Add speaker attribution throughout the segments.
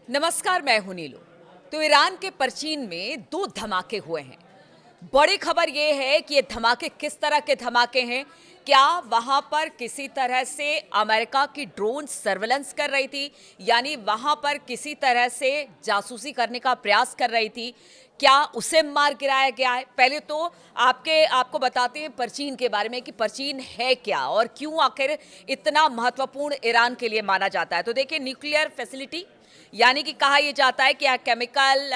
Speaker 1: नमस्कार, मैं हूं नीलू। तो ईरान के परचीन में दो धमाके हुए हैं। बड़ी खबर यह है कि ये धमाके किस तरह के धमाके हैं। क्या वहां पर किसी तरह से अमेरिका की ड्रोन सर्वेलेंस कर रही थी, यानी वहां पर किसी तरह से जासूसी करने का प्रयास कर रही थी? क्या उसे मार गिराया गया है? पहले तो आपको बताते हैं परचीन के बारे में कि परचीन है क्या और क्यों आखिर इतना महत्वपूर्ण ईरान के लिए माना जाता है। तो देखिए, न्यूक्लियर फैसिलिटी, यानी कि कहा यह जाता है कि यहाँ केमिकल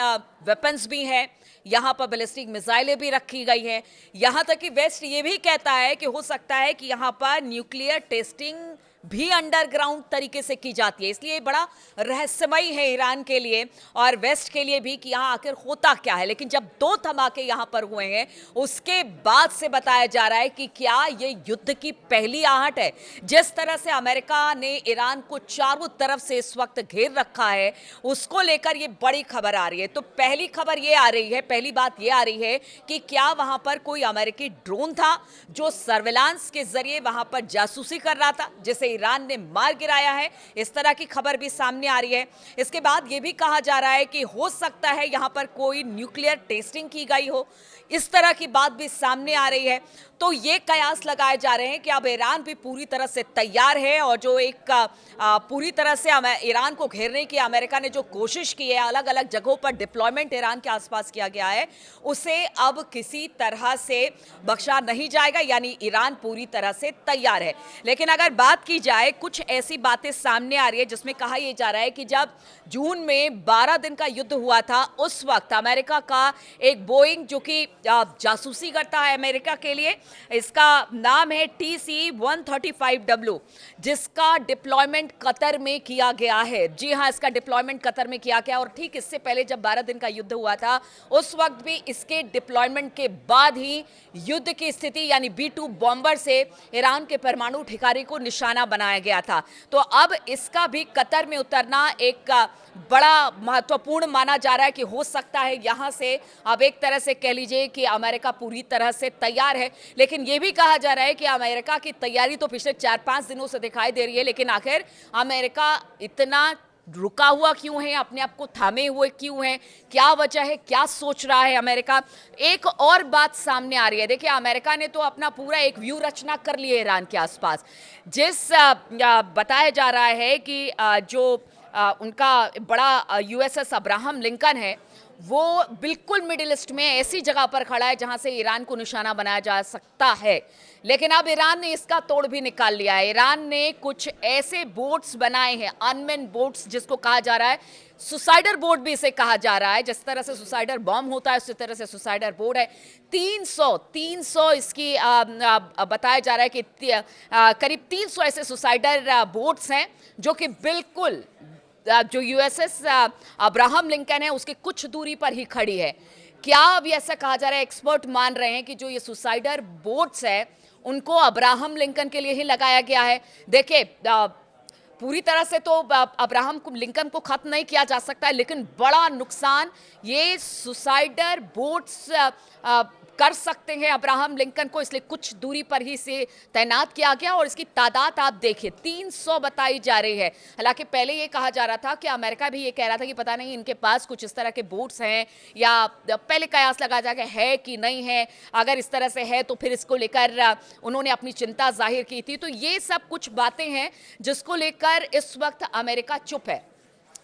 Speaker 1: वेपन्स भी हैं, यहाँ पर बैलिस्टिक मिसाइलें भी रखी गई हैं। यहाँ तक कि वेस्ट ये भी कहता है कि हो सकता है कि यहाँ पर न्यूक्लियर टेस्टिंग भी अंडरग्राउंड तरीके से की जाती है। इसलिए बड़ा रहस्यमय है ईरान के लिए और वेस्ट के लिए भी कि यहाँ आखिर होता क्या है। लेकिन जब दो धमाके यहाँ पर हुए हैं, उसके बाद से बताया जा रहा है कि क्या ये युद्ध की पहली आहट है। जिस तरह से अमेरिका ने ईरान को चारों तरफ से इस वक्त घेर रखा है, उसको लेकर ये बड़ी खबर आ रही है। तो पहली खबर ये आ रही है, पहली बात ये आ रही है कि क्या वहां पर कोई अमेरिकी ड्रोन था जो सर्विलांस के जरिए वहां पर जासूसी कर रहा था, जिसे ईरान ने मार गिराया है। इस तरह की खबर भी सामने आ रही है। इसके बाद यह भी कहा जा रहा है कि हो सकता है यहां पर कोई न्यूक्लियर टेस्टिंग की गई हो, इस तरह की बात भी सामने आ रही है। तो ये कयास लगाए जा रहे हैं कि अब ईरान भी पूरी तरह से तैयार है और जो एक पूरी तरह से ईरान को घेरने की अमेरिका ने जो कोशिश की है, अलग अलग जगहों पर डिप्लॉयमेंट ईरान के आसपास किया गया है, उसे अब किसी तरह से बख्शा नहीं जाएगा। यानी ईरान पूरी तरह से तैयार है। लेकिन अगर बात की जाए, कुछ ऐसी बातें सामने आ रही है जिसमें कहा यह जा रहा है कि जब जून में 12 दिन का युद्ध हुआ था, उस वक्त अमेरिका का एक बोइंग जो कि जासूसी करता है अमेरिका के लिए, इसका नाम है TC-135W, जिसका डिप्लॉयमेंट कतर में किया गया है। जी हां, इसका डिप्लॉयमेंट कतर में किया गया और ठीक इससे पहले जब 12 दिन का युद्ध हुआ था, उस वक्त भी इसके डिप्लॉयमेंट के बाद ही युद्ध की स्थिति यानी B-2 बॉम्बर से ईरान के परमाणु ठिकाने को निशाना बनाया गया था। तो अब इसका भी कतर में उतरना एक बड़ा महत्वपूर्ण माना जा रहा है कि हो सकता है यहां से अब एक तरह से कह लीजिए कि अमेरिका पूरी तरह से तैयार है। लेकिन यह भी कहा जा रहा है कि अमेरिका की तैयारी तो पिछले 4-5 दिनों से दिखाई दे रही है, लेकिन आखिर अमेरिका इतना रुका हुआ क्यों है, अपने आप को थामे हुए क्यों है, क्या वजह है, क्या सोच रहा है अमेरिका? एक और बात सामने आ रही है। देखिए, अमेरिका ने तो अपना पूरा एक व्यू रचना कर लिया है ईरान के आसपास। जिस बताया जा रहा है कि जो उनका बड़ा USS अब्राहम लिंकन है, वो बिल्कुल मिडिल ईस्ट में ऐसी जगह पर खड़ा है जहां से ईरान को निशाना बनाया जा सकता है। लेकिन अब ईरान ने इसका तोड़ भी निकाल लिया है। ईरान ने कुछ ऐसे बोट्स बनाए हैं, अनमैन्ड बोट्स, जिसको कहा जा रहा है सुसाइडर बोट भी इसे कहा जा रहा है। जिस तरह से सुसाइडर बॉम्ब होता है, उसी तरह से सुसाइडर बोट है। 300 इसकी बताया जा रहा है कि करीब 300 ऐसे सुसाइडर बोट्स हैं जो कि बिल्कुल जो USS अब्राहम लिंकन है उसके कुछ दूरी पर ही खड़ी है। क्या अभी ऐसा कहा जा रहा है, एक्सपर्ट मान रहे हैं कि जो ये सुसाइडर बोट्स है उनको अब्राहम लिंकन के लिए ही लगाया गया है। देखिए, पूरी तरह से तो अब्राहम लिंकन को खत्म नहीं किया जा सकता है, लेकिन बड़ा नुकसान ये सुसाइडर बोट्स कर सकते हैं अब्राहम लिंकन को, इसलिए कुछ दूरी पर ही से तैनात किया गया। और इसकी तादाद आप देखिए, 300 बताई जा रही है। हालांकि पहले ये कहा जा रहा था कि अमेरिका भी ये कह रहा था कि पता नहीं इनके पास कुछ इस तरह के बोट्स हैं, या पहले कयास लगा जाएगा है कि नहीं है। अगर इस तरह से है तो फिर इसको लेकर उन्होंने अपनी चिंता जाहिर की थी। तो ये सब कुछ बातें हैं जिसको लेकर इस वक्त अमेरिका चुप है।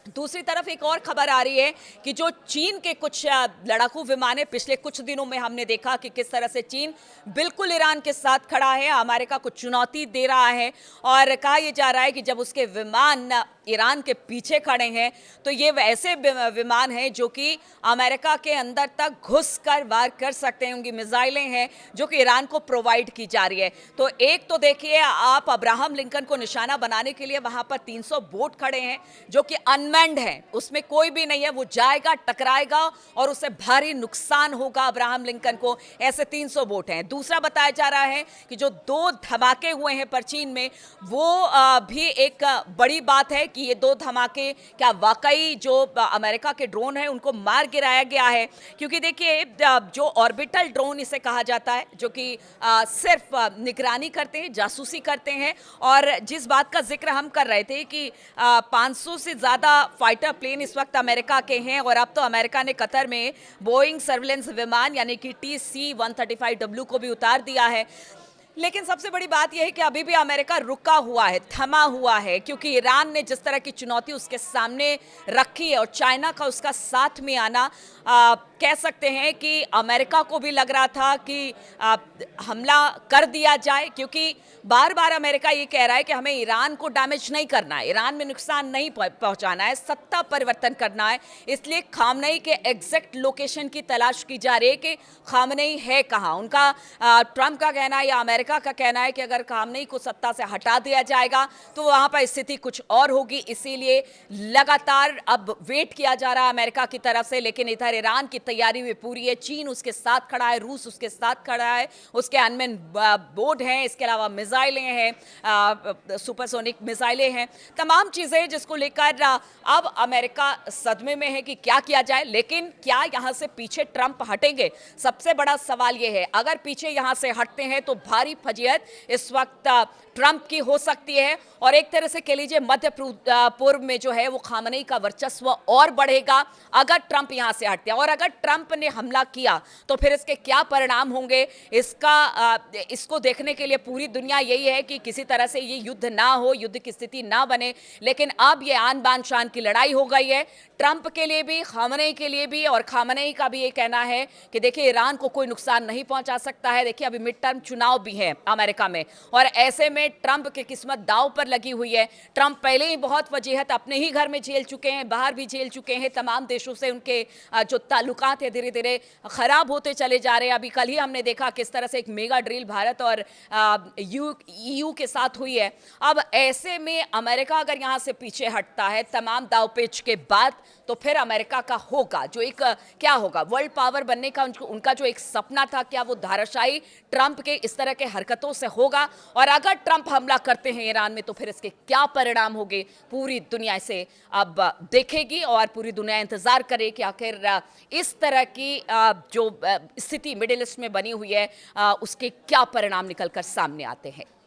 Speaker 1: दूसरी तरफ एक और खबर आ रही है कि जो चीन के कुछ लड़ाकू विमान है, पिछले कुछ दिनों में हमने देखा कि किस तरह से चीन बिल्कुल ईरान के साथ खड़ा है, अमेरिका को चुनौती दे रहा है। और कहा यह जा रहा है कि जब उसके विमान ईरान के पीछे खड़े हैं तो ये ऐसे विमान हैं जो कि अमेरिका के अंदर तक घुसकर वार कर सकते हैं। उनकी मिसाइलें हैं जो कि ईरान को प्रोवाइड की जा रही है। तो एक तो देखिए, आप अब्राहम लिंकन को निशाना बनाने के लिए वहां पर 300 बोट खड़े हैं जो कि अनमैन्ड है, उसमें कोई भी नहीं है, वो जाएगा, टकराएगा और उससे भारी नुकसान होगा अब्राहम लिंकन को। ऐसे 300 बोट हैं। दूसरा बताया जा रहा है कि जो 2 धमाके हुए हैं परचीन में, वो भी एक बड़ी बात है, कि ये दो धमाके क्या वाकई जो अमेरिका के ड्रोन हैं उनको मार गिराया गया है? क्योंकि देखिए जो ऑर्बिटल ड्रोन इसे कहा जाता है, जो कि सिर्फ निगरानी करते हैं, जासूसी करते हैं, और जिस बात का जिक्र हम कर रहे थे कि 500 से ज़्यादा फाइटर प्लेन इस वक्त अमेरिका के हैं, और अब तो अमेरिका ने कतर में बोइंग सर्विलेंस विमान यानी कि TC-135W को भी उतार दिया है। लेकिन सबसे बड़ी बात यह है कि अभी भी अमेरिका रुका हुआ है, थमा हुआ है, क्योंकि ईरान ने जिस तरह की चुनौती उसके सामने रखी है और चाइना का उसका साथ में आना, कह सकते हैं कि अमेरिका को भी लग रहा था कि हमला कर दिया जाए, क्योंकि बार बार अमेरिका ये कह रहा है कि हमें ईरान को डैमेज नहीं करना है, ईरान में नुकसान नहीं पहुंचाना है, सत्ता परिवर्तन करना है। इसलिए खामनेई के एग्जैक्ट लोकेशन की तलाश की जा रही है कि खामनेई है कहाँ। उनका ट्रंप का कहना है या अमेरिका का कहना है कि अगर खामनेई को सत्ता से हटा दिया जाएगा तो वहां पर स्थिति कुछ और होगी। इसीलिए लगातार अब वेट किया जा रहा है अमेरिका की तरफ से। लेकिन इधर ईरान की तैयारी भी पूरी है, चीन उसके साथ खड़ा है, रूस उसके साथ खड़ा है, उसके अनमैन बोर्ड हैं, इसके अलावा मिसाइलें हैं, सुपरसोनिक मिसाइलें हैं, तमाम चीजें जिसको लेकर अब अमेरिका सदमे में है कि क्या किया जाए। लेकिन क्या यहां से पीछे ट्रंप हटेंगे? सबसे बड़ा सवाल यह है। अगर पीछे यहां से हटते हैं तो भारी फजीयत इस वक्त ट्रंप की हो सकती है, और एक तरह से कह लीजिए मध्य पूर्व में जो है वो खामनेई का वर्चस्व और बढ़ेगा अगर ट्रंप यहां से हटते हैं। और अगर ट्रंप ने हमला किया तो फिर इसके क्या परिणाम होंगे, इसको देखने के लिए पूरी दुनिया यही है कि किसी तरह से ये युद्ध ना हो, युद्ध की स्थिति ना बने। लेकिन अब ये आन बान शान की लड़ाई हो गई है, ट्रंप के लिए भी, खामनेई के लिए भी। और खामनेई का भी ये कहना है कि देखिए ईरान को कोई नुकसान नहीं पहुंचा सकता है। देखिए अभी मिड टर्म चुनाव भी है अमेरिका में, और ऐसे में ट्रंप की किस्मत दांव पर लगी हुई है। ट्रंप पहले ही बहुत वजीहत अपने ही घर में झेल चुके हैं, बाहर भी झेल चुके हैं। तमाम देशों से उनके जो ताल्लुकात है धीरे धीरे खराब होते चले जा रहे हैं। अभी कल ही हमने देखा किस तरह से एक मेगा ड्रिल भारत और EU के साथ हुई है। अब ऐसे में अमेरिका अगर यहां से पीछे हटता है तमाम दावपेच के बाद, तो फिर अमेरिका का होगा जो एक क्या होगा, वर्ल्ड पावर बनने का उनका जो एक सपना था, क्या वो धाराशायी ट्रंप के इस तरह के हरकतों से होगा? और अगर ट्रंप हमला करते हैं ईरान में तो फिर इसके क्या परिणाम होंगे, पूरी दुनिया इसे अब देखेगी, और पूरी दुनिया इंतजार करे कि आखिर इस तरह की जो स्थिति मिडिल ईस्ट में बनी हुई है उसके क्या परिणाम निकलकर सामने आते हैं।